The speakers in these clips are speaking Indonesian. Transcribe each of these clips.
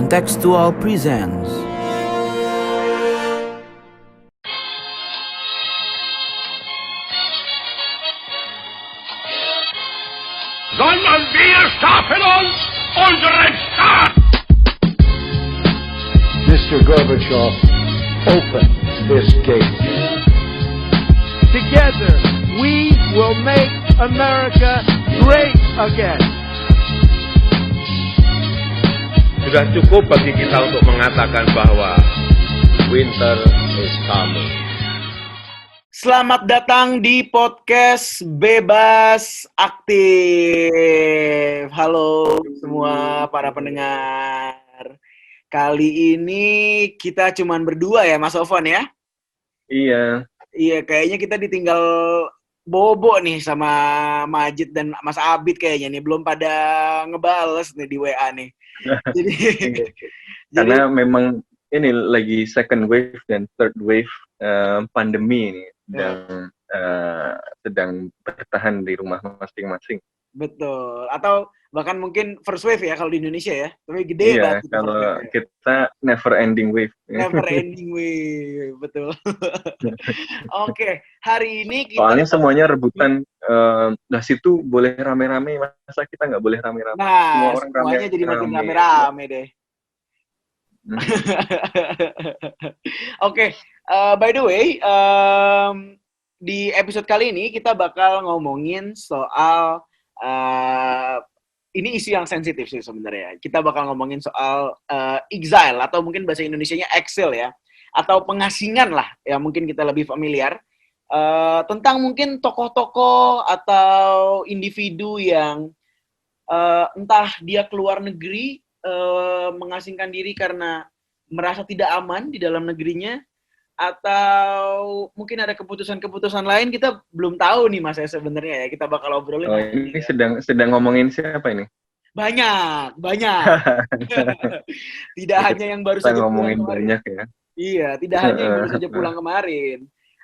Contextual presents Sondern wir stapeln uns unseren Staat! Mr. Gorbachev, open this gate. Together, we will make America great again. Sudah cukup bagi kita untuk mengatakan bahwa winter is coming. Selamat datang di podcast Bebas Aktif. Halo semua para pendengar. Kali ini kita cuman berdua ya Mas Ofon ya? Iya. Iya, kayaknya kita ditinggal Bobo nih sama Majid dan Mas Abid kayaknya nih. Belum pada ngebales nih di WA nih. Jadi, Karena memang ini lagi second wave dan third wave pandemi ini dan sedang bertahan di rumah masing-masing. betul. Atau bahkan mungkin first wave ya kalau di Indonesia ya. Tapi gede Iya, banget. kalau first wave ya. kita never ending wave. Never ending wave, betul. Oke, hari ini kita Soalnya semuanya rebutan. Nah situ boleh rame-rame, masa kita nggak boleh rame-rame? Nah, Semua orang semuanya jadi makin rame-rame. rame-rame deh. Oke, by the way, di episode kali ini kita bakal ngomongin soal ini isu yang sensitif sih sebenarnya. Kita bakal ngomongin soal exile atau mungkin bahasa Indonesianya exile ya, atau pengasingan lah ya mungkin kita lebih familiar. Tentang mungkin tokoh-tokoh atau individu yang entah dia keluar negeri mengasingkan diri karena merasa tidak aman di dalam negerinya, atau mungkin ada keputusan-keputusan lain, kita belum tahu nih Mas ya sebenarnya ya. Kita bakal obrolin. Oh, ini sedang ngomongin siapa ini? Banyak. Tidak hanya yang baru Kita saja ngomongin pulang kemarin. banyak ya. Iya, tidak hanya yang baru saja pulang kemarin.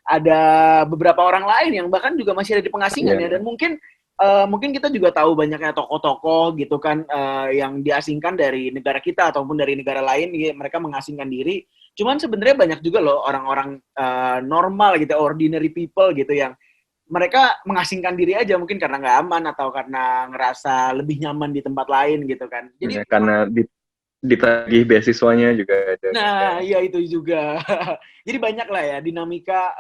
Ada beberapa orang lain yang bahkan juga masih ada di pengasingan ya, dan mungkin kita juga tahu banyaknya tokoh-tokoh gitu kan yang diasingkan dari negara kita ataupun dari negara lain, ya, mereka mengasingkan diri. Cuman sebenarnya banyak juga loh orang-orang normal gitu, ordinary people gitu yang mereka mengasingkan diri aja mungkin karena nggak aman atau karena ngerasa lebih nyaman di tempat lain gitu kan. Jadi Ya, karena ditagih beasiswanya juga ada. nah, iya itu juga. Jadi banyak lah ya dinamika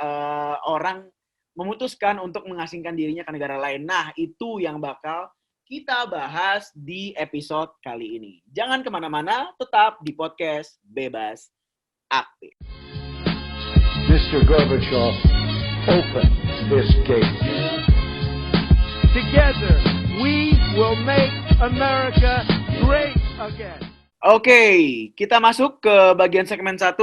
orang memutuskan untuk mengasingkan dirinya ke negara lain. Nah, itu yang bakal kita bahas di episode kali ini. Jangan kemana-mana, tetap di podcast Bebas Aktif. Mr. Gorbachev, open this gate. Together, we will make America great again. Oke, kita masuk ke bagian segmen 1.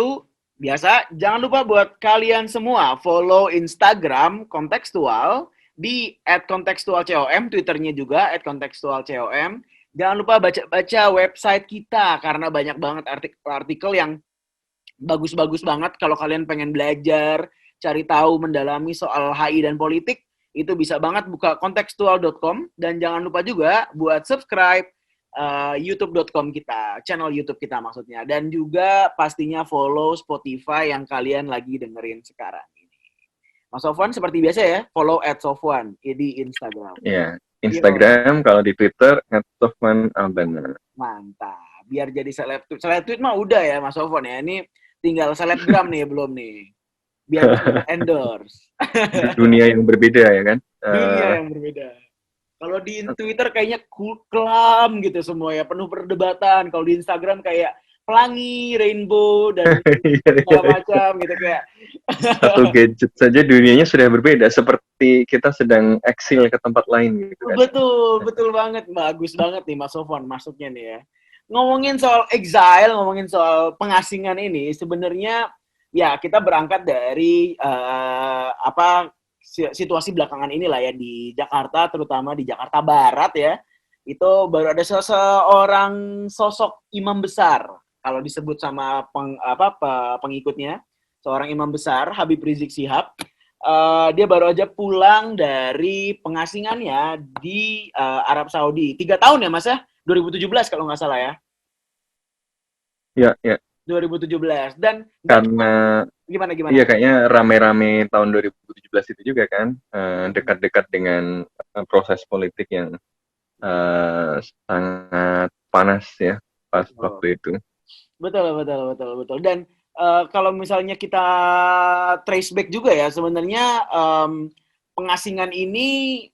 Biasa, jangan lupa buat kalian semua follow Instagram Kontekstual di @kontekstualcom, Twitternya juga @kontekstualcom. Jangan lupa baca-baca website kita karena banyak banget artikel yang bagus-bagus banget. Kalau kalian pengen belajar, cari tahu, mendalami soal HI dan politik, itu bisa banget buka kontekstual.com. Dan jangan lupa juga buat subscribe youtube.com kita, channel YouTube kita maksudnya. Dan juga pastinya follow Spotify yang kalian lagi dengerin sekarang ini. Mas Sofwan seperti biasa ya, follow @sofwan di Instagram. Iya, Instagram, kalau di Twitter @sofwanalbana. Mantap. Biar jadi seleb tweet mah udah ya Mas Sofwan ya. Ini tinggal selebgram nih belum nih. Biar bisa endorse. Di dunia yang berbeda ya kan. Dunia yang berbeda. Kalau di Twitter kayaknya kelam gitu semua ya, penuh perdebatan. Kalau di Instagram kayak pelangi, rainbow, dan segala macam gitu kayak. Satu gadget saja dunianya sudah berbeda, seperti kita sedang eksil ke tempat lain gitu kan. Betul banget. Bagus banget nih Mas Sofwan masuknya nih ya. Ngomongin soal exile, ngomongin soal pengasingan ini, sebenarnya ya kita berangkat dari situasi belakangan inilah ya di Jakarta, terutama di Jakarta Barat ya. Itu baru ada seseorang sosok imam besar kalau disebut sama pengikutnya, seorang imam besar Habib Rizik Syihab. Dia baru aja pulang dari pengasingannya di Arab Saudi. 3 tahun ya Mas ya? 2017 kalau nggak salah ya. Ya, ya. 2017 dan nggak Karena gimana iya kayaknya rame-rame tahun 2017 itu juga kan Hmm. dekat-dekat dengan proses politik yang sangat panas ya pas Betul. waktu itu. Betul. Dan kalau misalnya kita trace back juga ya, sebenarnya pengasingan ini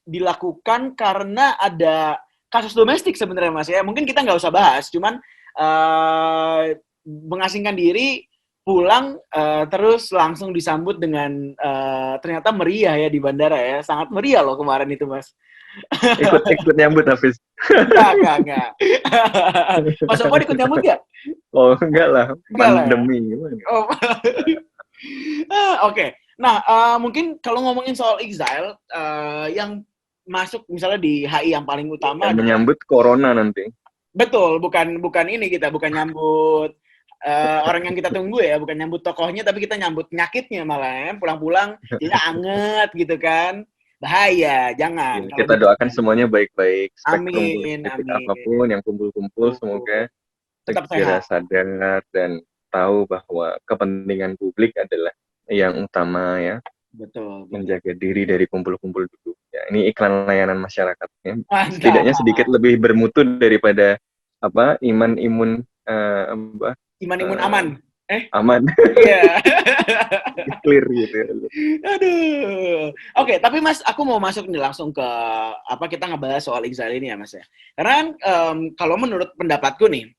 dilakukan karena ada kasus domestik sebenarnya Mas ya. Mungkin kita nggak usah bahas, cuman mengasingkan diri, pulang terus langsung disambut dengan ternyata meriah ya di bandara ya. Sangat meriah loh kemarin itu Mas. Ikut nyambut Hafiz. Enggak. Mas Oko ikut nyambut nggak? Oh enggak lah, Enggak lah ya. pandemi gimana? Oh. Oke. Nah, mungkin kalau ngomongin soal exile, yang masuk misalnya di HI yang paling utama Dan adalah menyambut corona nanti. betul, bukan ini kita bukan nyambut orang yang kita tunggu ya, bukan nyambut tokohnya, tapi kita nyambut nyakitnya malah ya. Pulang-pulang jadinya anget gitu kan. Bahaya, jangan. Kalau Kita gitu, doakan semuanya baik-baik, spektrum amin. politik apapun yang kumpul-kumpul semoga Tetap segera sehat. sadar dan tahu bahwa kepentingan publik adalah yang utama ya, Betul. menjaga diri dari kumpul-kumpul dulu. Ya, ini iklan layanan masyarakat ya. Mantap. Setidaknya sedikit lebih bermutu daripada iman imun aman. aman. Iya. Clear gitu. Aduh. Oke, tapi Mas, aku mau masuk nih langsung ke kita ngebahas soal exile ini ya, Mas ya. Karena kan kalau menurut pendapatku nih,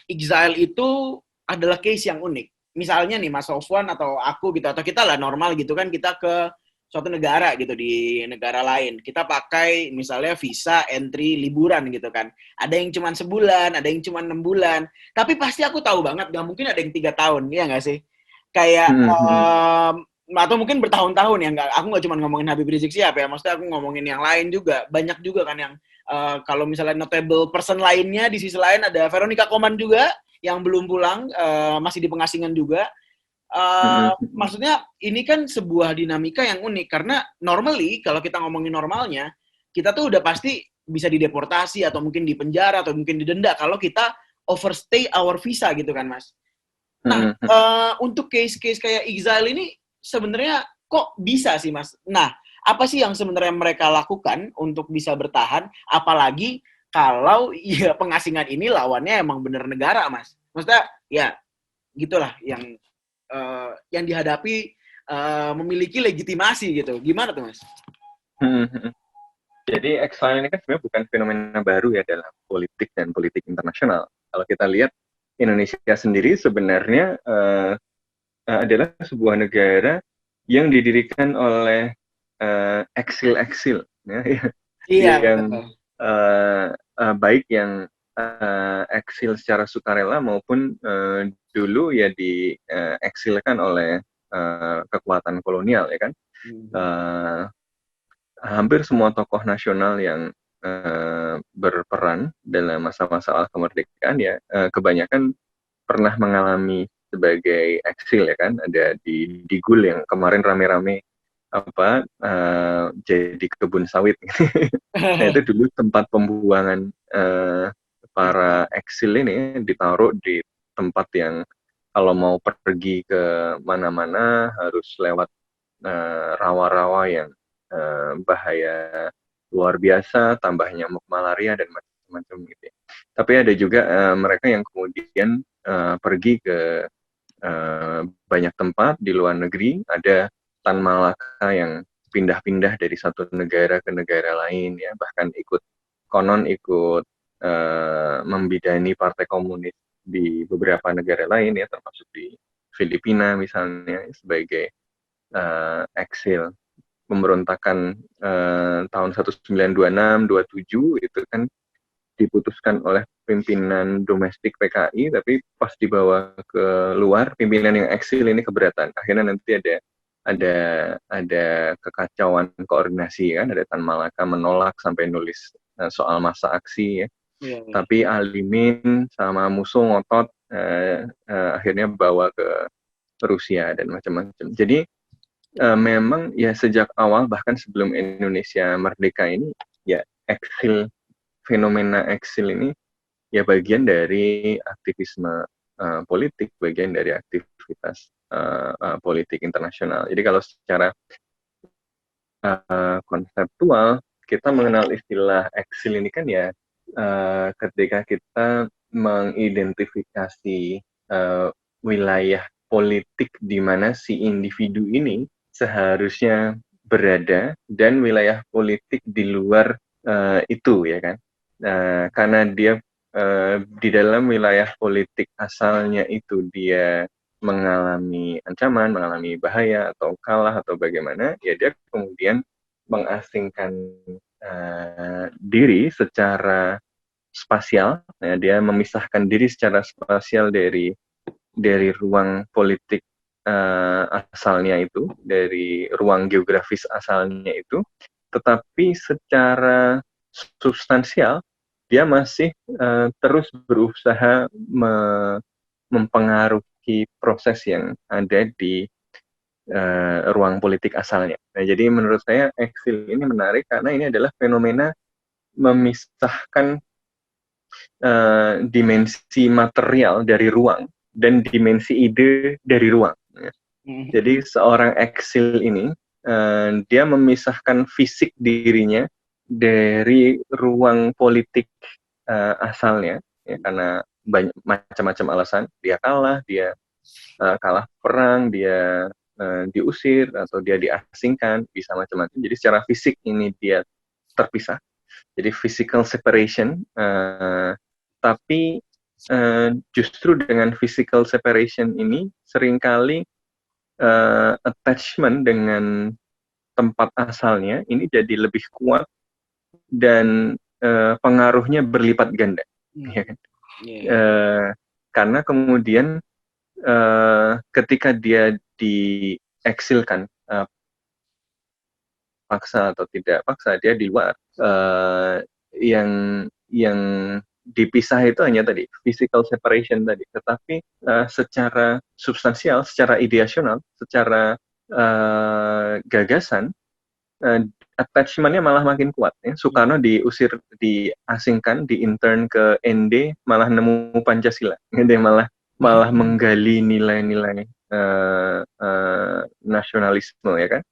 exile itu adalah case yang unik. Misalnya nih Mas Sofwan atau aku gitu atau kita lah normal gitu kan kita ke suatu negara gitu di negara lain. Kita pakai misalnya visa entry liburan gitu kan. Ada yang cuma sebulan, ada yang cuma 6 bulan. Tapi pasti aku tahu banget gak mungkin ada yang 3 tahun, ya nggak sih? Kayak atau mungkin bertahun-tahun ya, aku nggak cuma ngomongin Habib Rizik Syihab ya, maksudnya aku ngomongin yang lain juga, banyak juga kan yang kalau misalnya notable person lainnya di sisi lain ada Veronica Koman juga yang belum pulang, masih di pengasingan juga. Maksudnya ini kan sebuah dinamika yang unik karena normally kalau kita ngomongin normalnya kita tuh udah pasti bisa dideportasi atau mungkin dipenjara atau mungkin didenda kalau kita overstay our visa gitu kan Mas. Nah, untuk case-case kayak exile ini sebenarnya kok bisa sih, Mas? Nah, apa sih yang sebenarnya mereka lakukan untuk bisa bertahan? Apalagi kalau ya pengasingan ini lawannya emang bener negara, Mas. Maksudnya, ya gitulah yang dihadapi memiliki legitimasi gitu. Gimana tuh, Mas? Jadi exile ini kan sebenarnya bukan fenomena baru ya dalam politik dan politik internasional. Kalau kita lihat Indonesia sendiri sebenarnya adalah sebuah negara yang didirikan oleh eksil-eksil, ya, Iya, yang baik yang eksil secara sukarela maupun dulu ya dieksilkan oleh kekuatan kolonial ya kan. Hampir semua tokoh nasional yang berperan dalam masa-masa kemerdekaan ya kebanyakan pernah mengalami sebagai eksil ya kan. Ada di Digul yang kemarin rame-rame jadi kebun sawit. Nah itu dulu tempat pembuangan para eksil ini, ditaruh di tempat yang kalau mau pergi ke mana-mana harus lewat rawa-rawa yang bahaya luar biasa, tambah nyamuk malaria dan macam-macam gitu ya. Tapi ada juga mereka yang kemudian pergi ke banyak tempat di luar negeri. Ada Tan Malaka yang pindah-pindah dari satu negara ke negara lain ya, bahkan ikut membidani partai komunis di beberapa negara lain ya, termasuk di Filipina misalnya sebagai eksil. Pemberontakan tahun 1926-27 itu kan diputuskan oleh pimpinan domestik PKI, tapi pas dibawa ke luar pimpinan yang eksil ini keberatan. Akhirnya nanti ada kekacauan koordinasi kan, ada Tan Malaka menolak sampai nulis soal masa aksi ya. Tapi Alimin sama Musuh ngotot akhirnya bawa ke Rusia dan macam-macam. Jadi memang ya sejak awal bahkan sebelum Indonesia merdeka ini ya fenomena eksil ini ya bagian dari aktivisme politik, bagian dari aktivitas politik internasional. Jadi kalau secara konseptual, kita mengenal istilah eksil ini kan ya ketika kita mengidentifikasi wilayah politik di mana si individu ini seharusnya berada dan wilayah politik di luar itu ya kan. Karena dia di dalam wilayah politik asalnya itu dia mengalami ancaman, mengalami bahaya atau kalah atau bagaimana, ya dia kemudian mengasingkan diri secara spasial, ya, dia memisahkan diri secara spasial dari ruang politik asalnya itu, dari ruang geografis asalnya itu, tetapi secara substansial dia masih terus berusaha mempengaruhi proses yang ada di ruang politik asalnya. Nah, jadi menurut saya eksil ini menarik karena ini adalah fenomena memisahkan dimensi material dari ruang dan dimensi ide dari ruang. Jadi seorang eksil ini dia memisahkan fisik dirinya dari ruang politik asalnya, ya, karena banyak macam-macam alasan. Dia kalah perang, dia diusir atau dia diasingkan, bisa macam-macam. Jadi secara fisik ini dia terpisah. Jadi physical separation, tapi justru dengan physical separation ini seringkali attachment dengan tempat asalnya ini jadi lebih kuat dan pengaruhnya berlipat ganda. Ya kan? Karena kemudian ketika dia dieksilkan paksa atau tidak paksa, dia di luar. Yang dipisah itu hanya tadi physical separation tadi, tetapi secara substansial, secara ideasional, secara gagasan, attachment-nya malah makin kuat. Ya. Soekarno diusir, diasingkan, diintern ke ND, malah nemu Pancasila. Dia malah menggali nilai-nilai nasionalisme, ya kan?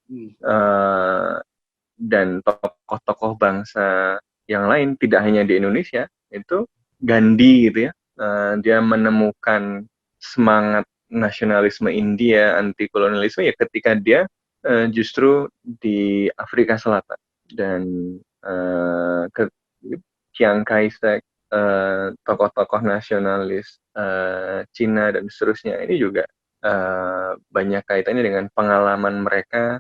Dan tokoh-tokoh bangsa yang lain, tidak hanya di Indonesia, itu Gandhi gitu ya, dia menemukan semangat nasionalisme India, anti kolonialisme ya ketika dia justru di Afrika Selatan, dan Chiang Kai-shek, tokoh-tokoh nasionalis Cina dan seterusnya, ini juga banyak kaitannya dengan pengalaman mereka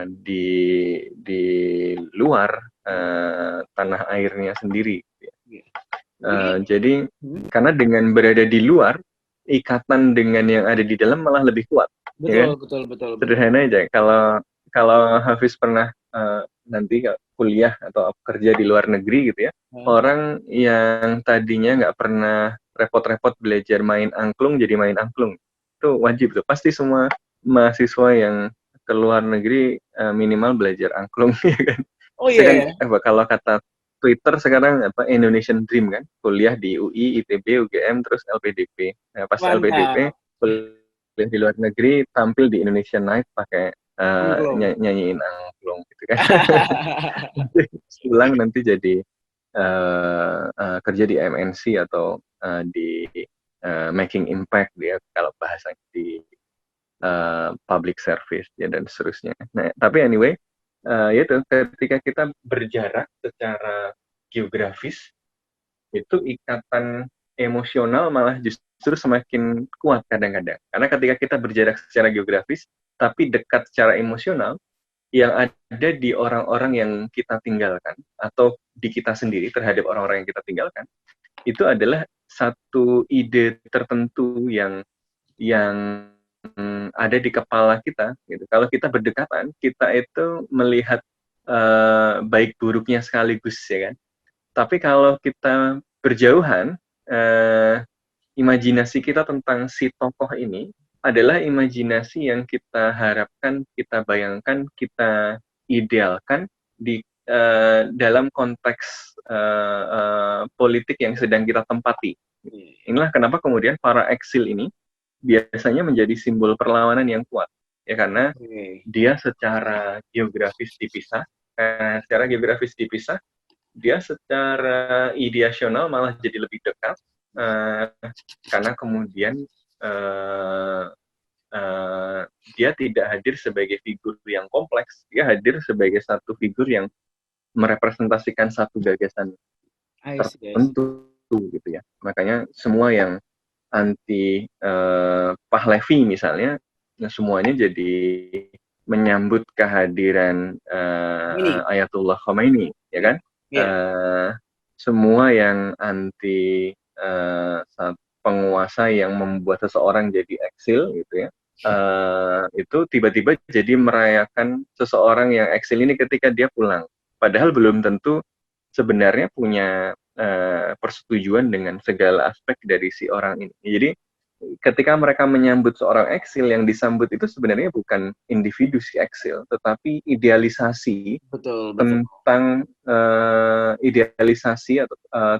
di luar tanah airnya sendiri. Jadi karena dengan berada di luar, ikatan dengan yang ada di dalam malah lebih kuat. Betul. Sederhana aja. Kalau Hafiz pernah nanti kuliah atau kerja di luar negeri gitu ya, orang yang tadinya nggak pernah repot-repot belajar main angklung jadi main angklung, itu wajib tuh. Pasti semua mahasiswa yang ke luar negeri minimal belajar angklung, ya kan? Oh iya. Kalau kata Twitter sekarang Indonesian Dream kan, kuliah di UI, ITB, UGM, terus LPDP. Nah, pas LPDP kuliah di luar negeri, tampil di Indonesian Night pakai nyanyiin angklung gitu kan. Pulang nanti jadi kerja di MNC atau di making impact dia kalau bahasanya di public service ya dan seterusnya. Nah, tapi anyway, yaitu ketika kita berjarak secara geografis, itu ikatan emosional malah justru semakin kuat kadang-kadang. Karena ketika kita berjarak secara geografis, tapi dekat secara emosional, yang ada di orang-orang yang kita tinggalkan, atau di kita sendiri terhadap orang-orang yang kita tinggalkan, itu adalah satu ide tertentu yang ada di kepala kita gitu. Kalau kita berdekatan, kita itu melihat baik buruknya sekaligus, ya kan. Tapi kalau kita berjauhan, imajinasi kita tentang si tokoh ini adalah imajinasi yang kita harapkan, kita bayangkan, kita idealkan di dalam konteks politik yang sedang kita tempati. Inilah kenapa kemudian para eksil ini biasanya menjadi simbol perlawanan yang kuat. Ya karena dia secara geografis dipisah, dia secara ideasional malah jadi lebih dekat, karena kemudian dia tidak hadir sebagai figur yang kompleks, dia hadir sebagai satu figur yang merepresentasikan satu gagasan tertentu gitu ya. Makanya semua yang anti Pahlavi misalnya, semuanya jadi menyambut kehadiran Ayatullah Khomeini, ya kan? Semua yang anti penguasa yang membuat seseorang jadi eksil gitu ya, itu tiba-tiba jadi merayakan seseorang yang eksil ini ketika dia pulang, padahal belum tentu sebenarnya punya persetujuan dengan segala aspek dari si orang ini. Jadi ketika mereka menyambut seorang eksil, yang disambut itu sebenarnya bukan individu si eksil, tetapi idealisasi tentang idealisasi atau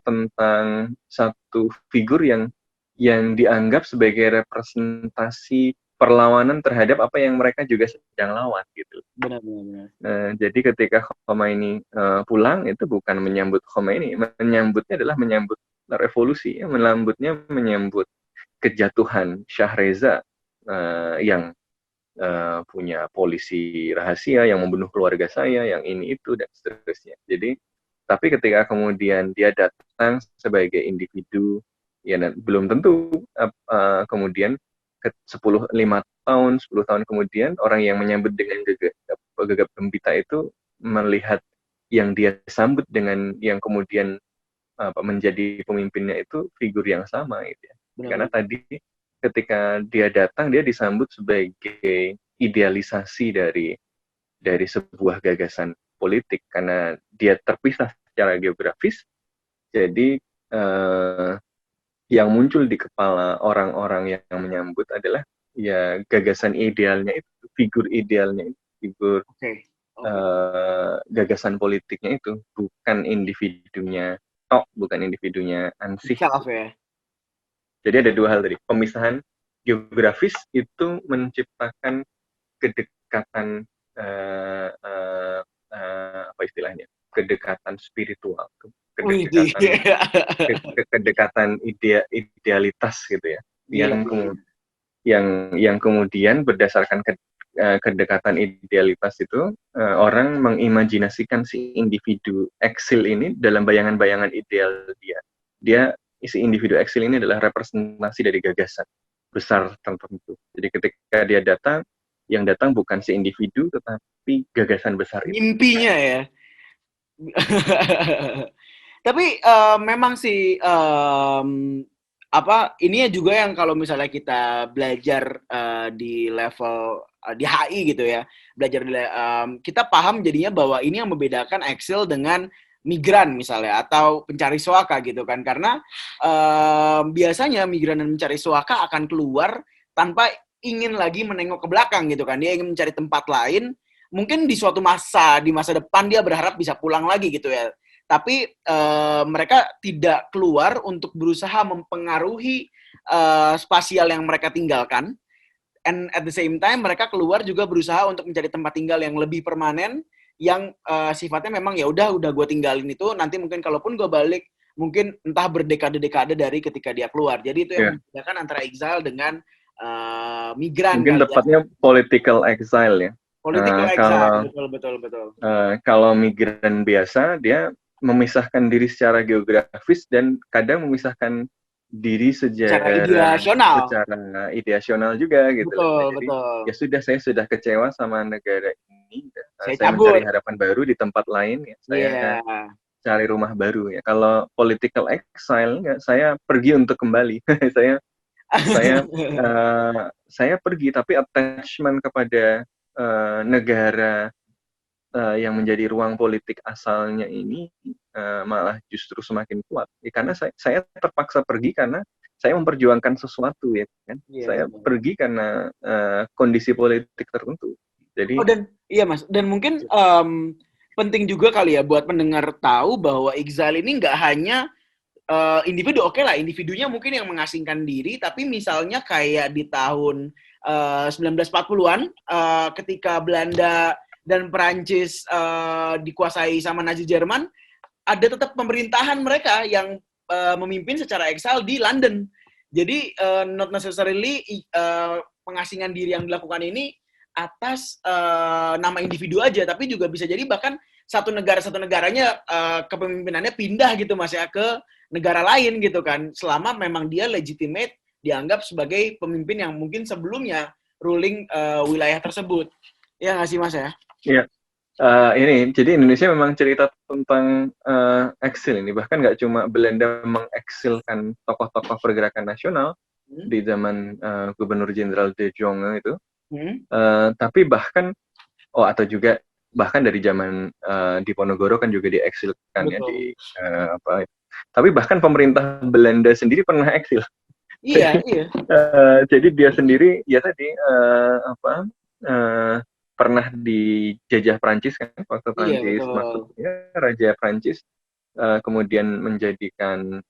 tentang satu figur yang dianggap sebagai representasi perlawanan terhadap apa yang mereka juga sedang lawan gitu. Benar. Jadi ketika Khomeini pulang, itu bukan menyambut Khomeini, menyambutnya adalah menyambut revolusi, menyambut kejatuhan Shah Reza yang punya polisi rahasia, yang membunuh keluarga saya, yang ini itu dan seterusnya. Jadi, tapi ketika kemudian dia datang sebagai individu, ya belum tentu kemudian 10 tahun kemudian orang yang menyambut dengan gegap gempita itu melihat yang dia sambut dengan yang kemudian menjadi pemimpinnya itu figur yang sama gitu ya. Karena tadi ketika dia datang, dia disambut sebagai idealisasi dari sebuah gagasan politik, karena dia terpisah secara geografis. Jadi yang muncul di kepala orang-orang yang menyambut adalah ya gagasan idealnya itu, figur idealnya itu, figur gagasan politiknya itu, bukan individunya bukan individunya ansih. Jadi ada dua hal tadi, pemisahan geografis itu menciptakan kedekatan apa istilahnya, kedekatan spiritual, kedekatan idealitas gitu ya, yang kemudian berdasarkan kedekatan idealitas itu orang mengimajinasikan si individu eksil ini dalam bayangan-bayangan ideal dia. Si individu eksil ini adalah representasi dari gagasan besar tertentu. Jadi ketika dia datang, yang datang bukan si individu, tetapi gagasan besar itu. Mimpinya ya. Tapi memang sih ini juga yang kalau misalnya kita belajar di level di HI gitu ya, belajar kita paham jadinya bahwa ini yang membedakan eksil dengan migran misalnya atau pencari suaka gitu kan, karena biasanya migran dan mencari suaka akan keluar tanpa ingin lagi menengok ke belakang gitu kan, dia ingin mencari tempat lain, mungkin di suatu masa depan dia berharap bisa pulang lagi gitu ya, tapi mereka tidak keluar untuk berusaha mempengaruhi spasial yang mereka tinggalkan, and at the same time mereka keluar juga berusaha untuk mencari tempat tinggal yang lebih permanen, yang sifatnya memang ya udah gue tinggalin itu, nanti mungkin kalaupun gue balik mungkin entah berdekade-dekade dari ketika dia keluar. Jadi itu yang membedakan antara exile dengan migran. Mungkin tepatnya political exile ya. Political exile, betul. Kalau migran biasa dia memisahkan diri secara geografis dan kadang memisahkan diri secara ideasional juga gitu. Jadi, ya sudah, saya sudah kecewa sama negara ini, saya mencari harapan baru di tempat lain ya. Saya cari rumah baru ya. Kalau political exile saya pergi untuk kembali. saya pergi, tapi attachment kepada negara yang menjadi ruang politik asalnya ini malah justru semakin kuat. Karena saya terpaksa pergi karena saya memperjuangkan sesuatu ya kan. Saya pergi karena kondisi politik tertentu. Jadi Mas, dan mungkin penting juga kali ya buat pendengar tahu bahwa exile ini nggak hanya individu oke lah, individunya mungkin yang mengasingkan diri, tapi misalnya kayak di tahun 1940-an ketika Belanda dan Perancis dikuasai sama Nazi Jerman, ada tetap pemerintahan mereka yang memimpin secara eksal di London. Jadi not necessarily pengasingan diri yang dilakukan ini atas nama individu aja, tapi juga bisa jadi bahkan satu negaranya kepemimpinannya pindah gitu Mas ya ke negara lain gitu kan, selama memang dia legitimate dianggap sebagai pemimpin yang mungkin sebelumnya ruling wilayah tersebut. Ya nggak sih Mas ya? Iya. Ini jadi Indonesia memang cerita tentang eksil ini, bahkan nggak cuma Belanda mengeksilkan tokoh-tokoh pergerakan nasional di zaman Gubernur Jenderal De Jonge itu, tapi bahkan atau juga bahkan dari zaman Diponegoro kan juga dieksilkan. Betul. Ya di tapi bahkan pemerintah Belanda sendiri pernah eksil. Iya, iya. Jadi dia sendiri ya tadi pernah dijajah Prancis kan, waktu Prancis masuk ya, Raja Prancis kemudian menjadikan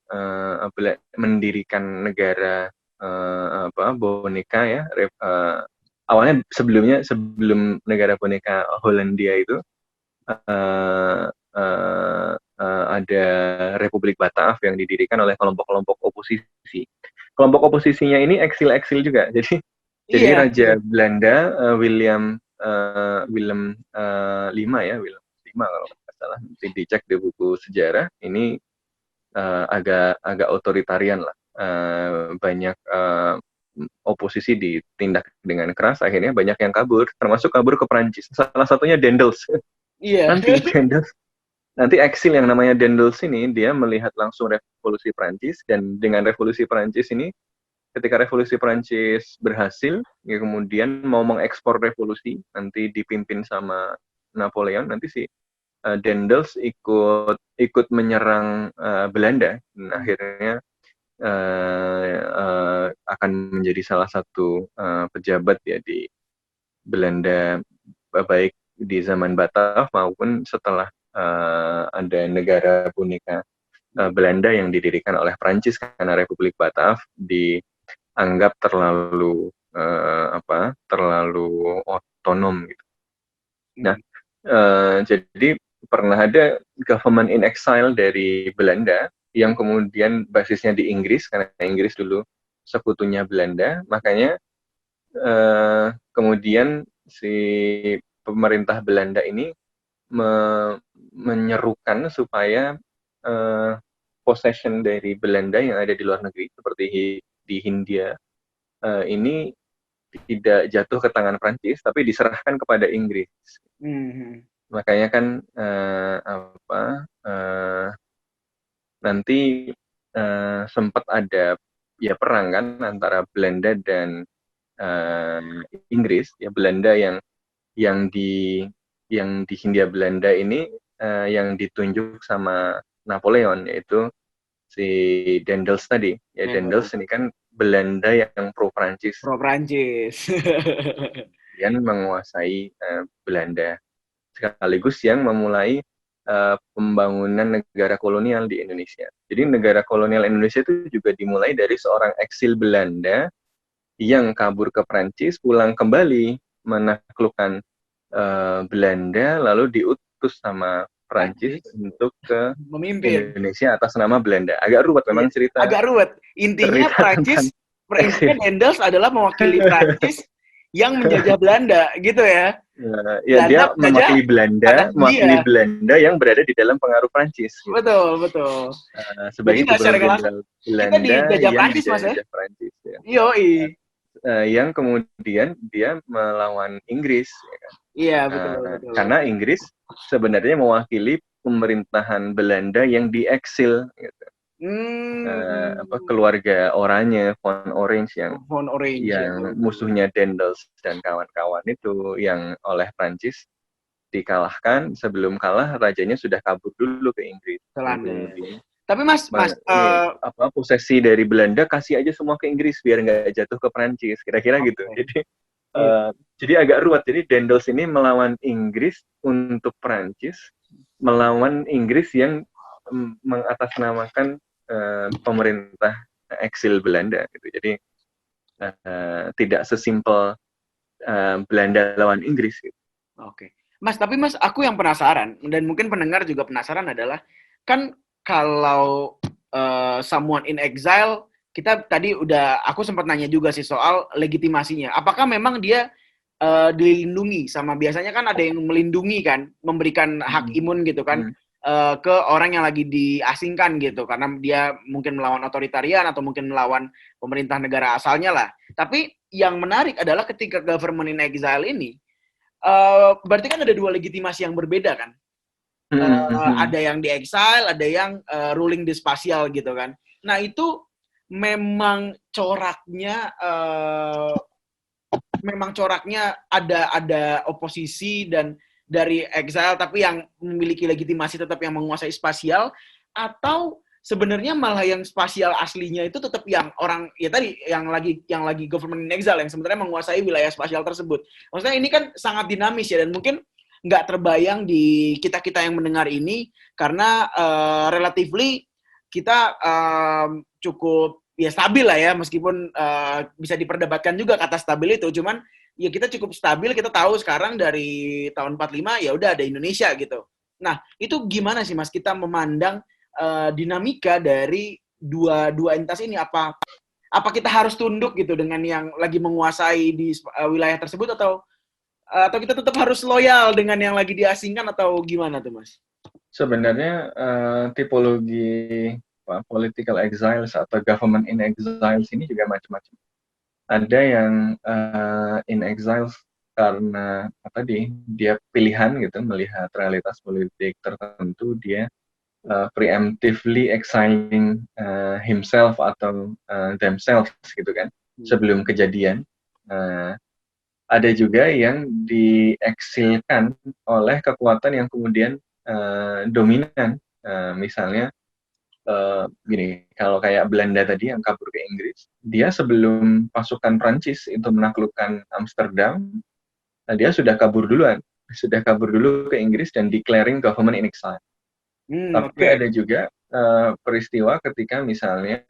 mendirikan negara boneka ya. Awalnya sebelum negara boneka Hollandia itu ada Republik Bataaf yang didirikan oleh kelompok-kelompok oposisi. Kelompok oposisinya ini eksil-eksil juga. Jadi Raja Belanda Willem V kalau nggak salah, nanti dicek di buku sejarah, ini agak otoritarian lah. Banyak oposisi ditindak dengan keras, akhirnya banyak yang kabur, termasuk kabur ke Perancis. Salah satunya Daendels. Iya. Nanti eksil yang namanya Daendels ini, dia melihat langsung revolusi Perancis, dan dengan revolusi Perancis ini, ketika revolusi Perancis berhasil, ya kemudian mau mengekspor revolusi, nanti dipimpin sama Napoleon, nanti si Daendels ikut menyerang Belanda, dan akhirnya akan menjadi salah satu pejabat ya di Belanda, baik di zaman Bataaf maupun setelah ada negara boneka Belanda yang didirikan oleh Prancis, karena Republik Bataaf dianggap terlalu otonom gitu. Nah, jadi pernah ada government in exile dari Belanda yang kemudian basisnya di Inggris, karena Inggris dulu sekutunya Belanda, makanya kemudian si pemerintah Belanda ini menyerukan supaya possession dari Belanda yang ada di luar negeri, seperti di Hindia, ini tidak jatuh ke tangan Prancis, tapi diserahkan kepada Inggris. Makanya kan nanti sempat ada ya perang kan antara Belanda dan Inggris. Ya, Belanda yang di Hindia Belanda ini yang ditunjuk sama Napoleon, yaitu si Daendels tadi. Ya, Daendels ini kan Belanda yang pro Prancis. Yang menguasai Belanda, sekaligus yang memulai pembangunan negara kolonial di Indonesia. Jadi negara kolonial Indonesia itu juga dimulai dari seorang eksil Belanda yang kabur ke Prancis, pulang kembali menaklukkan Belanda, lalu diutus sama Prancis untuk ke Indonesia atas nama Belanda. Agak ruwet memang cerita. Agak ruwet. Intinya Prancis, Daendels adalah mewakili Prancis yang menjajah Belanda, gitu ya. Ya, dia mewakili Belanda yang berada di dalam pengaruh Prancis. Gitu. Betul. Sebagai gubernur Belanda dijajah Prancis, Mas ya. Prancis, ya. Yoi. Yang kemudian dia melawan Inggris, ya kan? Iya, betul. Karena Inggris sebenarnya mewakili pemerintahan Belanda yang dieksil, gitu. Keluarga Oranye, Von Orange yang musuhnya Daendels dan kawan-kawan itu, yang oleh Prancis dikalahkan. Sebelum kalah, rajanya sudah kabur dulu ke Inggris. Tapi Mas, posesi dari Belanda kasih aja semua ke Inggris biar nggak jatuh ke Prancis, kira-kira gitu. Jadi agak ruwet. Jadi Daendels ini melawan Inggris untuk Prancis, melawan Inggris yang mengatasnamakan pemerintah eksil Belanda gitu. Jadi tidak sesimpel Belanda lawan Inggris gitu. Oke. Mas, tapi Mas, aku yang penasaran, dan mungkin pendengar juga penasaran adalah, kan kalau someone in exile, kita tadi aku sempat nanya juga sih soal legitimasinya. Apakah memang dia dilindungi sama, biasanya kan ada yang melindungi kan, memberikan hak imun gitu kan, ke orang yang lagi diasingkan gitu, karena dia mungkin melawan otoritarian atau mungkin melawan pemerintah negara asalnya lah. Tapi yang menarik adalah ketika government in exile ini, berarti kan ada dua legitimasi yang berbeda kan. Ada yang di exile, ada yang ruling di spasial gitu kan. Nah itu memang coraknya ada oposisi dan dari exile tapi yang memiliki legitimasi tetap yang menguasai spasial, atau sebenarnya malah yang spasial aslinya itu tetap yang orang ya tadi yang lagi government in exile yang sebenarnya menguasai wilayah spasial tersebut. Maksudnya ini kan sangat dinamis ya, dan mungkin nggak terbayang di kita yang mendengar ini karena relatively kita cukup ya stabil lah ya, meskipun bisa diperdebatkan juga kata stabil itu, cuman ya kita cukup stabil, kita tahu sekarang dari tahun 45 ya udah ada Indonesia gitu. Nah, itu gimana sih Mas kita memandang dinamika dari dua entitas ini? Apa kita harus tunduk gitu dengan yang lagi menguasai di wilayah tersebut, atau kita tetap harus loyal dengan yang lagi diasingkan, atau gimana tuh Mas? Sebenarnya tipologi political exiles atau government in exiles ini juga macam-macam. Ada yang in exiles karena dia pilihan gitu, melihat realitas politik tertentu, dia preemptively exiling himself atau themselves gitu kan, sebelum kejadian. Ada juga yang dieksilkan oleh kekuatan yang kemudian dominan, misalnya gini, kalau kayak Belanda tadi yang kabur ke Inggris, dia sebelum pasukan Prancis itu menaklukkan Amsterdam, dia sudah kabur dulu ke Inggris dan declaring government in exile. Tapi ada juga peristiwa ketika misalnya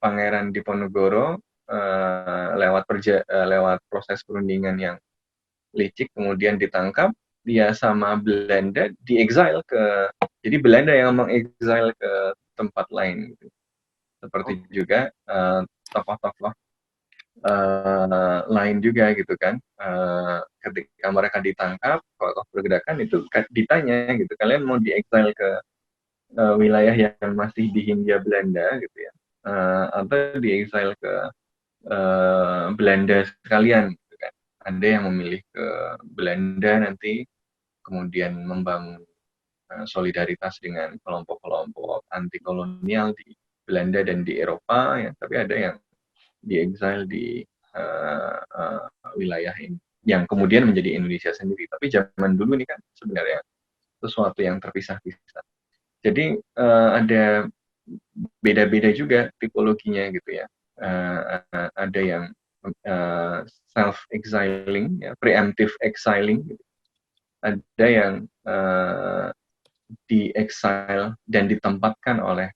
Pangeran Diponegoro lewat proses perundingan yang licik kemudian ditangkap, dia sama Belanda di-exile jadi Belanda yang meng-exile ke tempat lain gitu. Seperti juga tokoh-tokoh lain juga gitu kan, ketika mereka ditangkap, tokoh pergerakan itu ditanya gitu, kalian mau di-exile ke wilayah yang masih di Hindia Belanda gitu ya, atau di-exile ke Belanda sekalian gitu kan. Ada yang memilih ke Belanda nanti kemudian membangun solidaritas dengan kelompok-kelompok anti kolonial di Belanda dan di Eropa ya, tapi ada yang di exile di wilayah ini yang kemudian menjadi Indonesia sendiri. Tapi zaman dulu ini kan sebenarnya sesuatu yang terpisah-pisah. Jadi ada beda-beda juga tipologinya gitu ya. Ada yang self-exiling, ya, preemptive exiling gitu. Ada yang di-exile dan ditempatkan oleh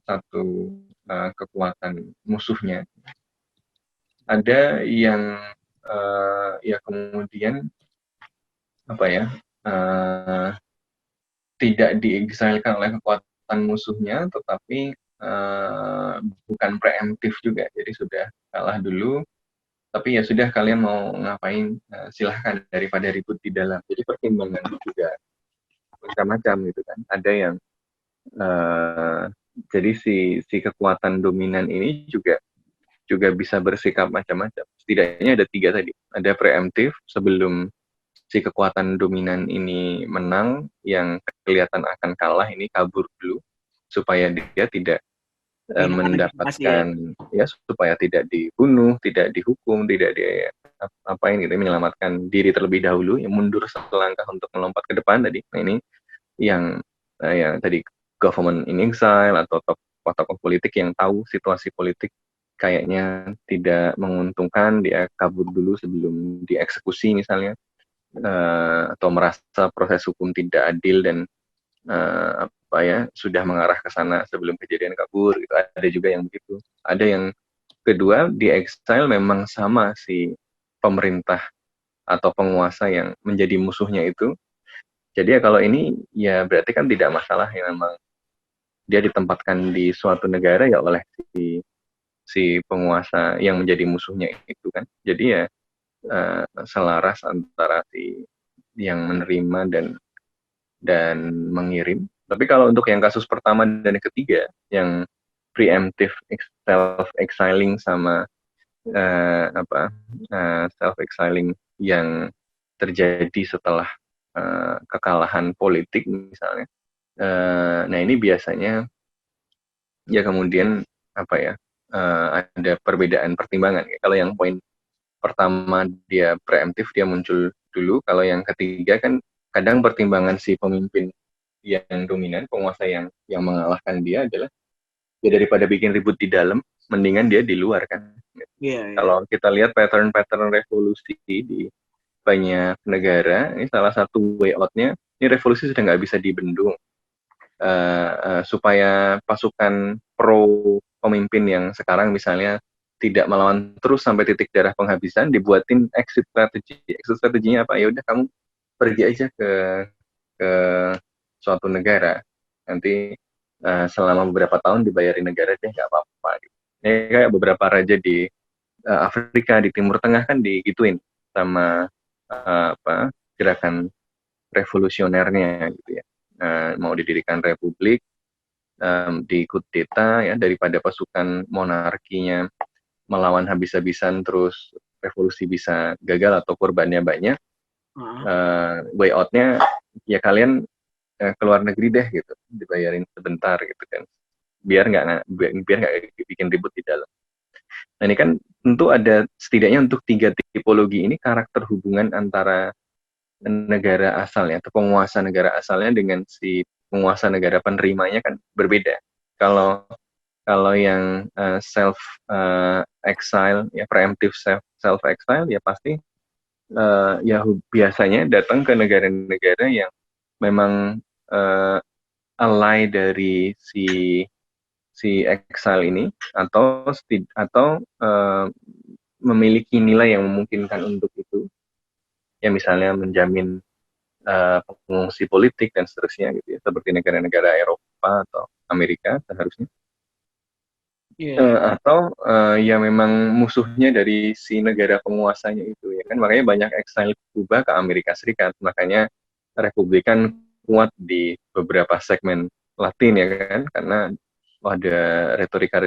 satu kekuatan musuhnya. Ada yang ya kemudian tidak di-exilekan oleh kekuatan musuhnya, tetapi bukan preemptif juga. Jadi sudah kalah dulu, tapi ya sudah, kalian mau ngapain silahkan daripada ribut di dalam. Jadi pertimbangan juga macam-macam gitu kan. Ada yang jadi si kekuatan dominan ini juga bisa bersikap macam-macam. Setidaknya ada 3 tadi. Ada preemptif sebelum si kekuatan dominan ini menang, yang kelihatan akan kalah ini kabur dulu supaya dia tidak mendapatkan supaya tidak dibunuh, tidak dihukum, tidak gitu, menyelamatkan diri terlebih dahulu, yang mundur selangkah untuk melompat ke depan tadi. Nah ini yang tadi government in exile atau tokoh politik yang tahu situasi politik kayaknya tidak menguntungkan, dia kabur dulu sebelum dieksekusi misalnya, atau merasa proses hukum tidak adil dan supaya sudah mengarah ke sana sebelum kejadian kabur gitu. Ada juga yang begitu. Ada yang kedua di exile memang sama si pemerintah atau penguasa yang menjadi musuhnya itu. Jadi ya kalau ini ya berarti kan tidak masalah ya, memang dia ditempatkan di suatu negara ya oleh si penguasa yang menjadi musuhnya itu kan. Jadi ya selaras antara si yang menerima dan mengirim. Tapi kalau untuk yang kasus pertama dan yang ketiga, yang preemptive self exiling sama self exiling yang terjadi setelah kekalahan politik misalnya. Nah ini biasanya ya kemudian ada perbedaan pertimbangan. Kalau yang poin pertama dia preemptif, dia muncul dulu. Kalau yang ketiga kan kadang pertimbangan si pemimpin yang dominan, penguasa yang mengalahkan dia adalah ya daripada bikin ribut di dalam, mendingan dia di luar kan. Kalau kita lihat pattern revolusi di banyak negara, ini salah satu way out-nya, ini revolusi sudah nggak bisa dibendung. Supaya pasukan pro pemimpin yang sekarang misalnya tidak melawan terus sampai titik darah penghabisan, dibuatin exit strategy. Exit strateginya apa? Ya udah kamu pergi aja ke suatu negara. Nanti selama beberapa tahun dibayarin negara deh, nggak apa-apa. Gitu. Ini kayak beberapa raja di Afrika, di Timur Tengah kan digituin sama gerakan revolusionernya gitu ya. Mau didirikan republik, dikudeta ya, daripada pasukan monarkinya melawan habis-habisan terus revolusi bisa gagal atau korbannya banyak. Way out-nya ya kalian keluar negeri deh gitu, dibayarin sebentar gitu kan, biar nggak bikin ribut di dalam. Nah ini kan tentu ada setidaknya untuk 3 tipologi ini karakter hubungan antara negara asalnya atau penguasa negara asalnya dengan si penguasa negara penerimanya kan berbeda. Kalau yang self exile ya, preemptive self exile ya pasti ya biasanya datang ke negara-negara yang memang ally dari si exile ini atau memiliki nilai yang memungkinkan untuk itu. Ya misalnya menjamin pengungsi politik dan seterusnya gitu ya, seperti negara-negara Eropa atau Amerika seharusnya. Atau ya memang musuhnya dari si negara penguasanya itu ya kan, makanya banyak exile Kuba ke Amerika Serikat, makanya Republikan kuat di beberapa segmen Latin ya kan, karena ada retorika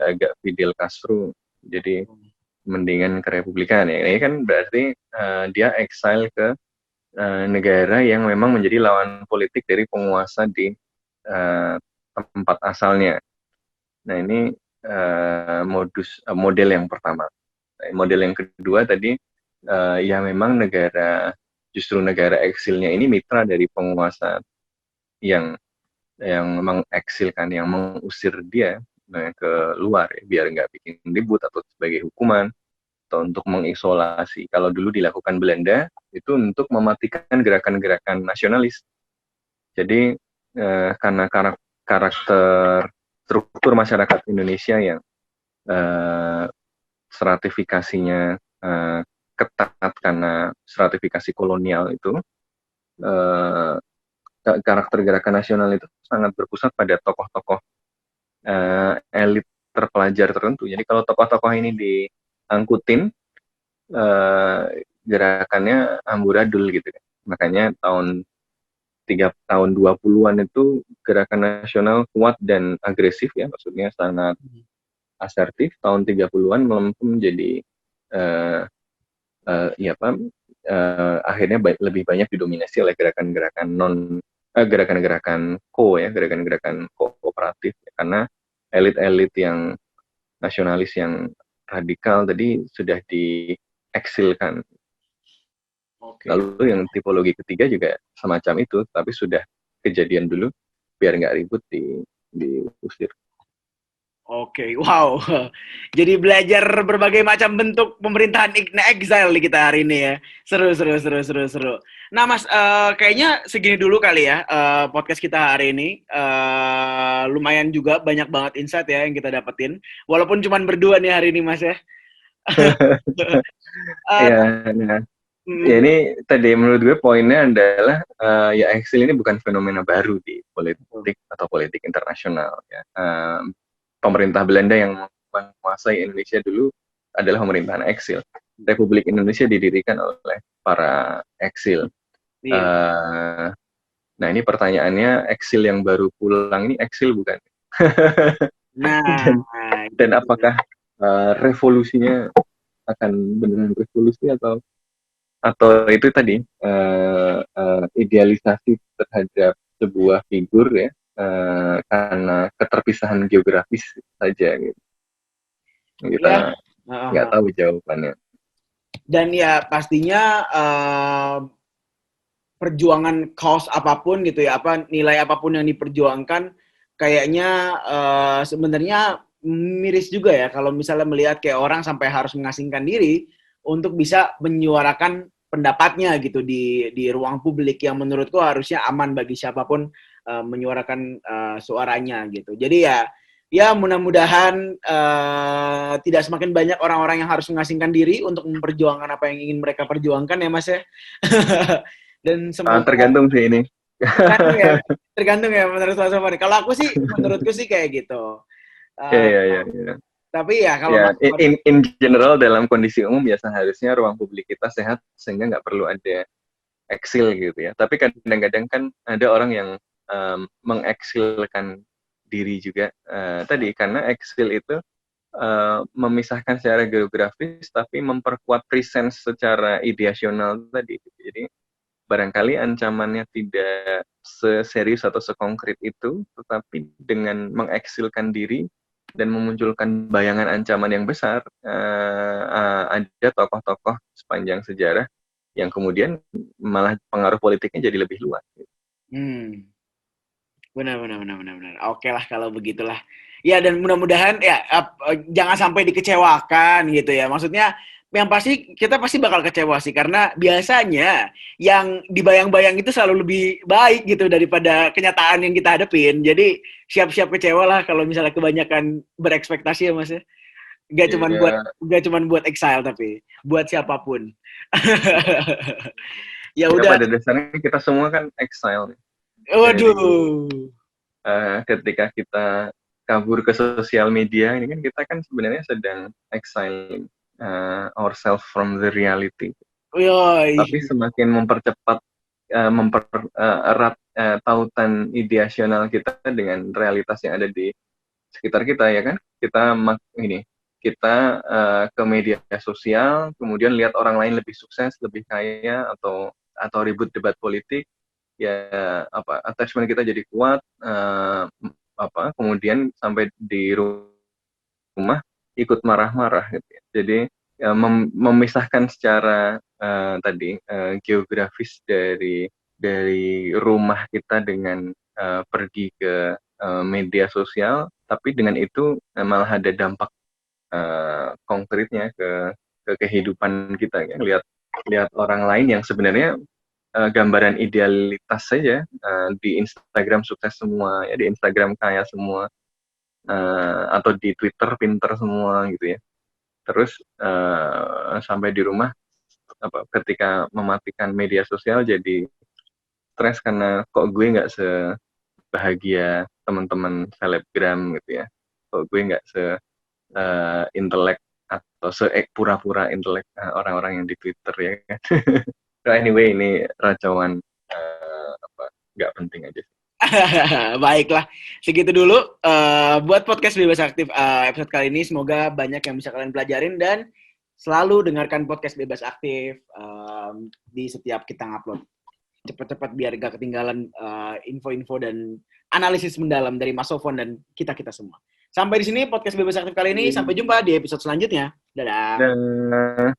agak Fidel Castro, jadi mendingan ke Republikan ya. Ini kan berarti dia exile ke negara yang memang menjadi lawan politik dari penguasa di tempat asalnya. Nah ini model yang pertama. Model yang kedua tadi ya memang justru negara eksilnya ini mitra dari penguasa yang mengeksilkan, yang mengusir dia ke luar ya, biar nggak bikin ribut atau sebagai hukuman atau untuk mengisolasi. Kalau dulu dilakukan Belanda itu untuk mematikan gerakan-gerakan nasionalis. Jadi karena karakter struktur masyarakat Indonesia yang stratifikasinya ketat karena stratifikasi kolonial itu, karakter gerakan nasional itu sangat berpusat pada tokoh-tokoh elit terpelajar tertentu. Jadi kalau tokoh-tokoh ini diangkutin, gerakannya amburadul gitu kan. Makanya tahun 20-an itu gerakan nasional kuat dan agresif ya, maksudnya sangat asertif. Tahun 30-an melempem menjadi akhirnya lebih banyak didominasi oleh gerakan-gerakan gerakan-gerakan kooperatif ya, karena elit-elit yang nasionalis yang radikal tadi sudah dieksilkan. Lalu yang tipologi ketiga juga semacam itu, tapi sudah kejadian dulu biar nggak ribut diusir. Oke, wow. Jadi belajar berbagai macam bentuk pemerintahan exile nih kita hari ini ya. Seru. Nah, Mas, kayaknya segini dulu kali ya podcast kita hari ini. Lumayan juga banyak banget insight ya yang kita dapetin. Walaupun cuma berdua nih hari ini, Mas ya. Eh, Ya, nah, ya mm, ini tadi menurut gue poinnya adalah ya eksil ini bukan fenomena baru di politik atau politik internasional ya. Pemerintah Belanda yang menguasai Indonesia dulu adalah pemerintahan eksil. Republik Indonesia didirikan oleh para eksil. iya. Nah ini pertanyaannya, eksil yang baru pulang ini eksil bukan? Nah, Dan apakah revolusinya akan beneran revolusi atau itu tadi idealisasi terhadap sebuah figur ya karena keterpisahan geografis saja gitu. ya. Kita nggak tahu jawabannya. Dan ya pastinya perjuangan cause apapun gitu ya, apa nilai apapun yang diperjuangkan, kayaknya sebenarnya miris juga ya kalau misalnya melihat kayak orang sampai harus mengasingkan diri untuk bisa menyuarakan pendapatnya gitu di ruang publik yang menurutku harusnya aman bagi siapapun menyuarakan suaranya gitu. Jadi ya mudah-mudahan tidak semakin banyak orang-orang yang harus mengasingkan diri untuk memperjuangkan apa yang ingin mereka perjuangkan ya Mas ya. Dan semoga Tergantung sih ini. tergantung ya menurut Mas Sofwan. Kalau aku sih menurutku sih kayak gitu. Iya. Tapi ya kalau Ya, Mas Sofwan, in general dalam kondisi umum ya seharusnya ruang publik kita sehat sehingga nggak perlu ada eksil gitu ya. Tapi kadang-kadang kan ada orang yang mengeksilkan diri juga tadi karena eksil itu memisahkan secara geografis tapi memperkuat presence secara ideasional tadi. Jadi barangkali ancamannya tidak seserius atau sekonkret itu, tetapi dengan mengeksilkan diri dan memunculkan bayangan ancaman yang besar, ada tokoh-tokoh sepanjang sejarah yang kemudian malah pengaruh politiknya jadi lebih luas. benar. Oke lah kalau begitulah. Ya dan mudah-mudahan ya jangan sampai dikecewakan gitu ya. Maksudnya yang pasti kita pasti bakal kecewa sih karena biasanya yang dibayang-bayang itu selalu lebih baik gitu daripada kenyataan yang kita hadepin. Jadi siap-siap kecewa lah kalau misalnya kebanyakan berekspektasi ya Mas ya. Gak cuman buat exile tapi buat siapapun. Ya Ya, udah. pada dasarnya kita semua kan exile. Waduh. Ketika kita kabur ke sosial media ini kan kita kan sebenarnya sedang exile ourselves from the reality. Yoi. Tapi semakin mempercepat, mempererat tautan ideasional kita dengan realitas yang ada di sekitar kita ya kan. Kita ke media sosial, kemudian lihat orang lain lebih sukses, lebih kaya atau ribut debat politik, ya attachment kita jadi kuat, kemudian sampai di rumah ikut marah-marah gitu ya. Jadi memisahkan secara geografis dari rumah kita dengan pergi ke media sosial, tapi dengan itu malah ada dampak konkretnya ke kehidupan kita ya. Lihat orang lain yang sebenarnya gambaran idealitas saja di Instagram sukses semua ya, di Instagram kaya semua, atau di Twitter pinter semua gitu ya. Terus sampai di rumah ketika mematikan media sosial jadi stres karena kok gue nggak sebahagia teman-teman selebgram gitu ya, kok gue nggak intelek atau pura-pura intelek orang-orang yang di Twitter ya kan. So anyway ini racauan nggak penting aja. Baiklah, segitu dulu buat podcast Bebas Aktif episode kali ini. Semoga banyak yang bisa kalian pelajarin dan selalu dengarkan podcast Bebas Aktif di setiap kita ngupload. Cepat-cepat biar gak ketinggalan info-info dan analisis mendalam dari Mas Sofwan dan kita semua. Sampai di sini podcast Bebas Aktif kali ini. Sampai jumpa di episode selanjutnya. Dadah.